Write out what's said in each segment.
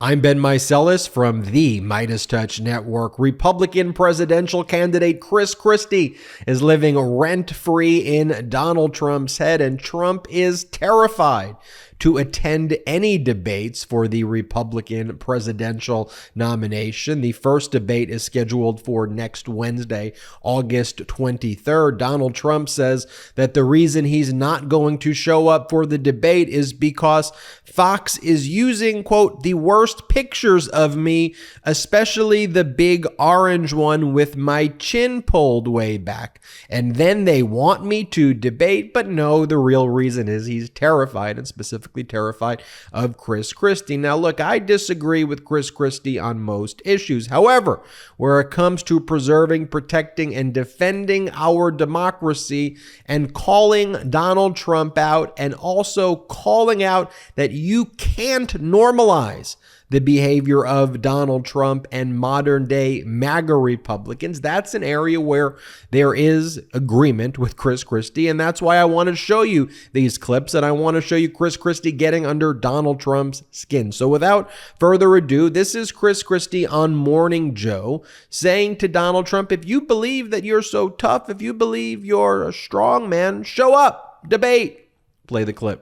I'm Ben Meiselas from the MeidasTouch Network. Republican presidential candidate Chris Christie is living rent-free in Donald Trump's head, and Trump is terrified to attend any debates for the Republican presidential nomination. The first debate is scheduled for next Wednesday, August 23rd. Donald Trump says that the reason he's not going to show up for the debate is because Fox is using, quote, the worst pictures of me, especially the big orange one with my chin pulled way back. And then they want me to debate, but no, the real reason is he's terrified, and specifically terrified of Chris Christie. Now, look, I disagree with Chris Christie on most issues. However, where it comes to preserving, protecting, and defending our democracy and calling Donald Trump out, and also calling out that you can't normalize the behavior of Donald Trump and modern day MAGA Republicans, that's an area where there is agreement with Chris Christie. And that's why I want to show you these clips, and I want to show you Chris Christie getting under Donald Trump's skin. So without further ado, this is Chris Christie on Morning Joe saying to Donald Trump, if you believe that you're so tough, if you believe you're a strong man, show up, debate. Play the clip.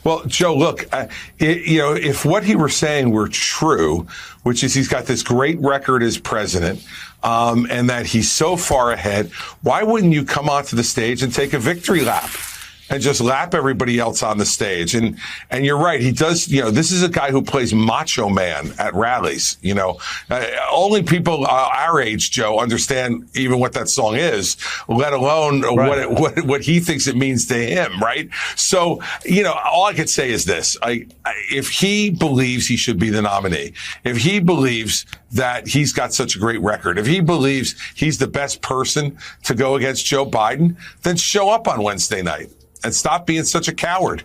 Well, Joe, look, if what he was saying were true, which is he's got this great record as president, and that he's so far ahead, why wouldn't you come onto the stage and take a victory lap and just lap everybody else on the stage? And you're right. He does, this is a guy who plays macho man at rallies. Only people our age, Joe, understand even what that song is, let alone what he thinks it means to him. Right. So, all I could say is this. If he believes he should be the nominee, if he believes that he's got such a great record, if he believes he's the best person to go against Joe Biden, then show up on Wednesday night and stop being such a coward.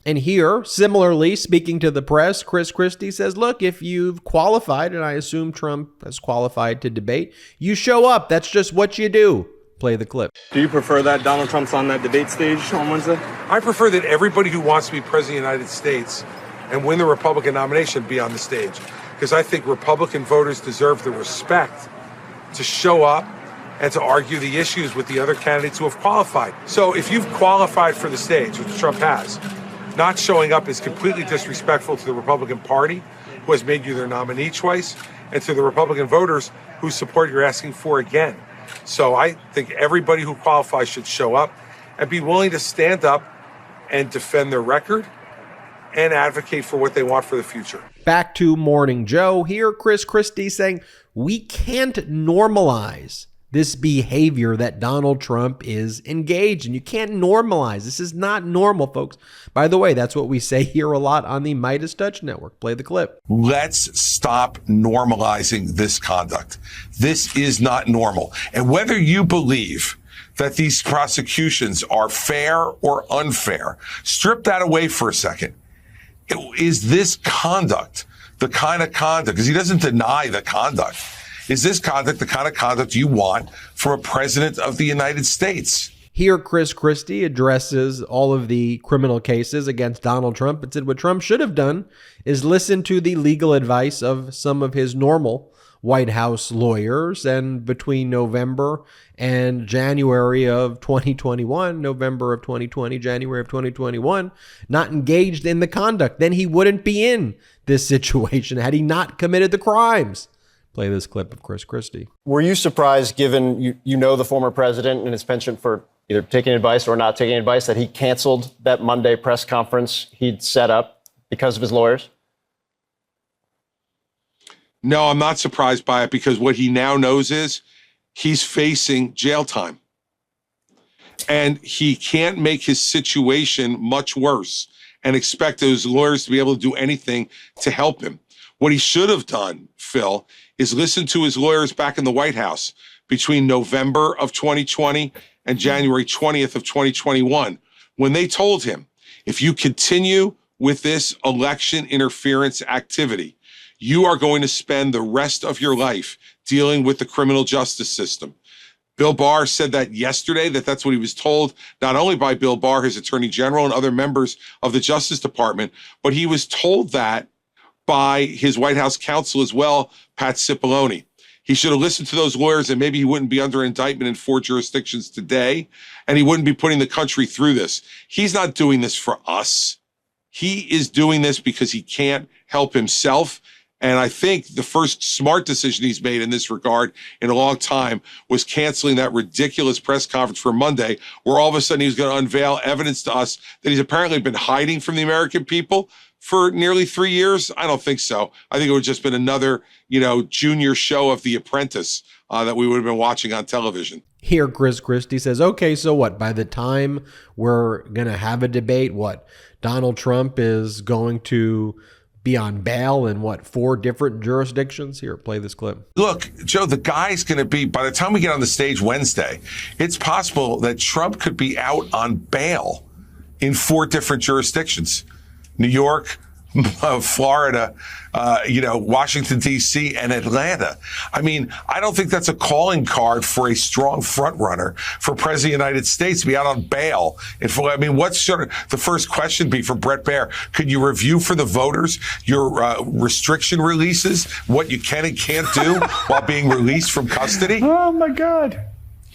And here, similarly, speaking to the press, Chris Christie says, look, if you've qualified, and I assume Trump has qualified to debate, you show up. That's just what you do. Play the clip. Do you prefer that Donald Trump's on that debate stage on Wednesday? I prefer that everybody who wants to be president of the United States and win the Republican nomination be on the stage, because I think Republican voters deserve the respect to show up and to argue the issues with the other candidates who have qualified. So if you've qualified for the stage, which Trump has, not showing up is completely disrespectful to the Republican Party, who has made you their nominee twice, and to the Republican voters whose support you're asking for again. So I think everybody who qualifies should show up and be willing to stand up and defend their record and advocate for what they want for the future. Back to Morning Joe. Here, Chris Christie saying, we can't normalize this behavior that Donald Trump is engaged in. You can't normalize. This is not normal, folks. By the way, that's what we say here a lot on the MeidasTouch Network. Play the clip. Let's stop normalizing this conduct. This is not normal. And whether you believe that these prosecutions are fair or unfair, strip that away for a second. Is this conduct the kind of conduct, because he doesn't deny the conduct, is this conduct the kind of conduct you want from a president of the United States? Here, Chris Christie addresses all of the criminal cases against Donald Trump and said what Trump should have done is listen to the legal advice of some of his normal White House lawyers, and between November and January of 2021, November of 2020, January of 2021, not engaged in the conduct. Then he wouldn't be in this situation had he not committed the crimes. Play this clip of Chris Christie. Were you surprised, given you know the former president and his penchant for either taking advice or not taking advice, that he canceled that Monday press conference he'd set up because of his lawyers? No, I'm not surprised by it, because what he now knows is he's facing jail time. And he can't make his situation much worse and expect those lawyers to be able to do anything to help him. What he should have done, Phil, is listen to his lawyers back in the White House between November of 2020 and January 20th of 2021, when they told him, if you continue with this election interference activity, you are going to spend the rest of your life dealing with the criminal justice system. Bill Barr said that yesterday, that's what he was told, not only by Bill Barr, his attorney general, and other members of the Justice Department, but he was told that by his White House counsel as well, Pat Cipollone. He should have listened to those lawyers, and maybe he wouldn't be under indictment in 4 jurisdictions today, and he wouldn't be putting the country through this. He's not doing this for us. He is doing this because he can't help himself. And I think the first smart decision he's made in this regard in a long time was canceling that ridiculous press conference for Monday, where all of a sudden he was going to unveil evidence to us that he's apparently been hiding from the American people for nearly 3 years. I don't think so. I think it would have just been another, junior show of The Apprentice that we would have been watching on television. Here, Chris Christie says, okay, so what? By the time we're going to have a debate, what? Donald Trump is going to be on bail in 4 different jurisdictions? Here, play this clip. Look, Joe, the guy's going to be, by the time we get on the stage Wednesday, it's possible that Trump could be out on bail in 4 different jurisdictions. New York, Florida, Washington, D.C., and Atlanta. I mean, I don't think that's a calling card for a strong front runner for President of the United States to be out on bail. What's sort of the first question be for Brett Baer? Could you review for the voters your restriction releases, what you can and can't do while being released from custody? Oh, my God.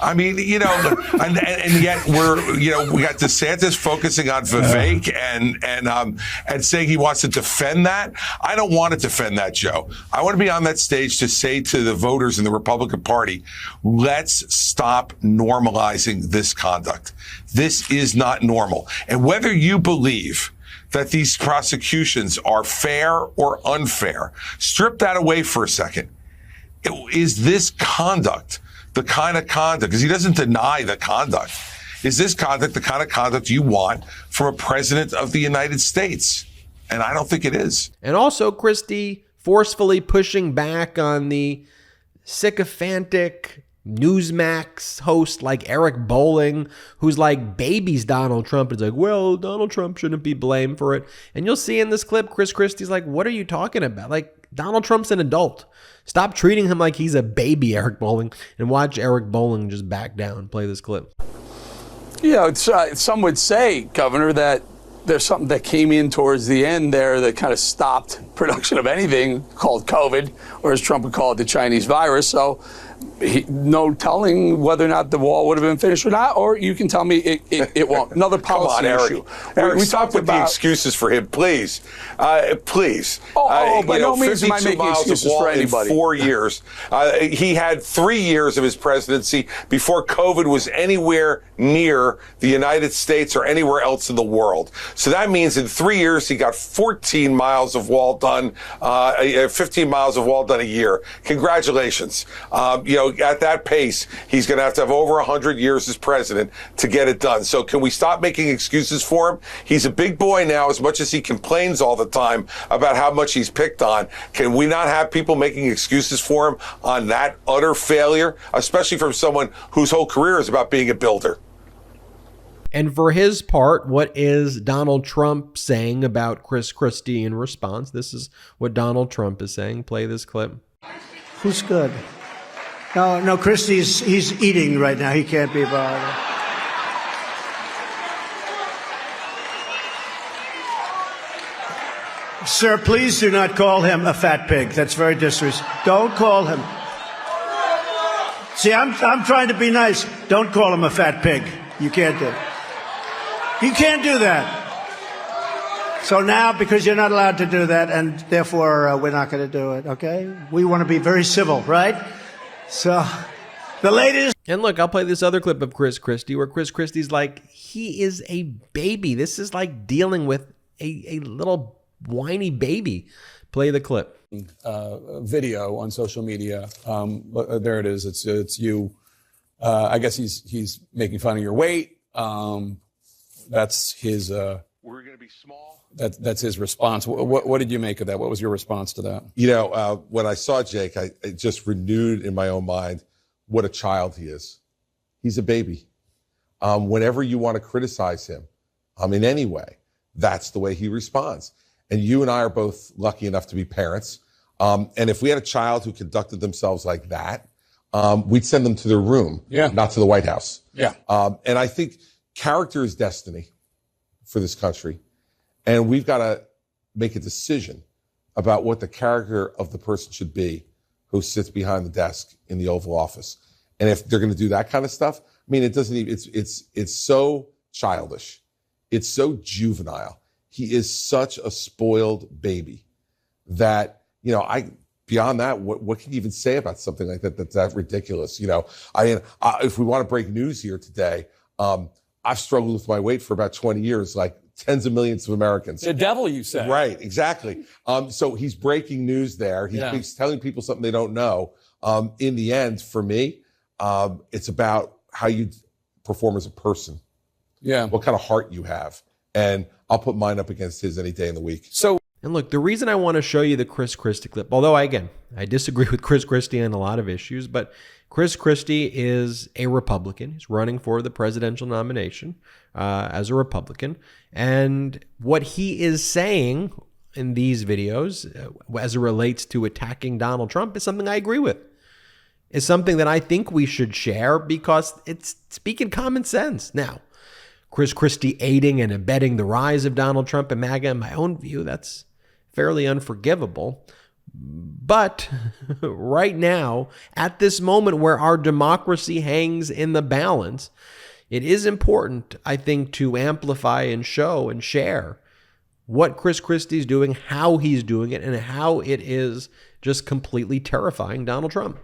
I mean, and yet we got DeSantis focusing on Vivek and saying he wants to defend that. I don't want to defend that, Joe. I want to be on that stage to say to the voters in the Republican Party, let's stop normalizing this conduct. This is not normal. And whether you believe that these prosecutions are fair or unfair, strip that away for a second. Is this conduct the kind of conduct, because he doesn't deny the conduct, is this conduct the kind of conduct you want from a president of the United States? And I don't think it is. And also, Christie forcefully pushing back on the sycophantic Newsmax host like Eric Bolling, who's like babies Donald Trump. It's like, well, Donald Trump shouldn't be blamed for it. And you'll see in this clip, Chris Christie's like, what are you talking about? Like, Donald Trump's an adult. Stop treating him like he's a baby, Eric Bolling, and watch Eric Bolling just back down. Play this clip. Some would say, Governor, that there's something that came in towards the end there that kind of stopped production of anything called COVID, or as Trump would call it, the Chinese virus. So no telling whether or not the wall would have been finished or not, or you can tell me it won't. Another policy issue. Eric, we talked with the excuses for him, please. Please. By no means am I making excuses for anybody. In 4 years. He had 3 years of his presidency before COVID was anywhere near the United States or anywhere else in the world. So that means in 3 years, he got 14 miles of wall done, 15 miles of wall done a year. Congratulations. At that pace, he's going to have over 100 years as president to get it done. So can we stop making excuses for him? He's a big boy now, as much as he complains all the time about how much he's picked on. Can we not have people making excuses for him on that utter failure, especially from someone whose whole career is about being a builder? And for his part, what is Donald Trump saying about Chris Christie in response? This is what Donald Trump is saying. Play this clip. Who's good? No, Christie's, he's eating right now. He can't be bothered. Sir, please do not call him a fat pig. That's very disrespectful. Don't call him. See, I'm trying to be nice. Don't call him a fat pig. You can't do it. You can't do that. So now, because you're not allowed to do that, and therefore we're not going to do it, okay? We want to be very civil, right? So, the latest. And look, I'll play this other clip of Chris Christie where Chris Christie's like, he is a baby. This is like dealing with a little whiny baby. Play the clip. Video on social media. There it is. It's you. I guess he's making fun of your weight. That's his. We're going to be small. That's his response. What did you make of that? What was your response to that? When I saw Jake, I just renewed in my own mind what a child he is. He's a baby. Whenever you want to criticize him in any way, that's the way he responds. And you and I are both lucky enough to be parents. And if we had a child who conducted themselves like that, we'd send them to their room, not to the White House. Yeah. And I think character is destiny for this country. And we've got to make a decision about what the character of the person should be who sits behind the desk in the Oval Office. And if they're going to do that kind of stuff, I mean, it doesn't even, it's so childish. It's so juvenile. He is such a spoiled baby that, you know, beyond that, what can you even say about something like that that's that ridiculous? You know, if we want to break news here today, I've struggled with my weight for about 20 years, like tens of millions of Americans. The devil, you say. Right, exactly. So he's breaking news there. He's telling people something they don't know. In the end, for me, it's about how you perform as a person. Yeah. What kind of heart you have. And I'll put mine up against his any day in the week. And look, the reason I want to show you the Chris Christie clip, although I disagree with Chris Christie on a lot of issues, but Chris Christie is a Republican. He's running for the presidential nomination as a Republican. And what he is saying in these videos, as it relates to attacking Donald Trump, is something I agree with. It's something that I think we should share because it's speaking common sense. Now, Chris Christie aiding and abetting the rise of Donald Trump and MAGA, in my own view, that's fairly unforgivable. But right now, at this moment where our democracy hangs in the balance, it is important, I think, to amplify and show and share what Chris Christie is doing, how he's doing it, and how it is just completely terrifying Donald Trump.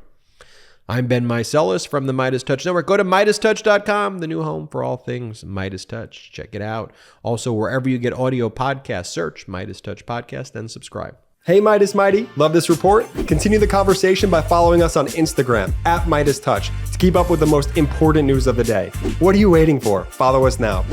I'm Ben Meiselas from the MeidasTouch Network. Go to MeidasTouch.com, the new home for all things MeidasTouch. Check it out. Also, wherever you get audio podcasts, search MeidasTouch Podcast and subscribe. Hey Meidas Mighty, love this report? Continue the conversation by following us on Instagram @MeidasTouch to keep up with the most important news of the day. What are you waiting for? Follow us now.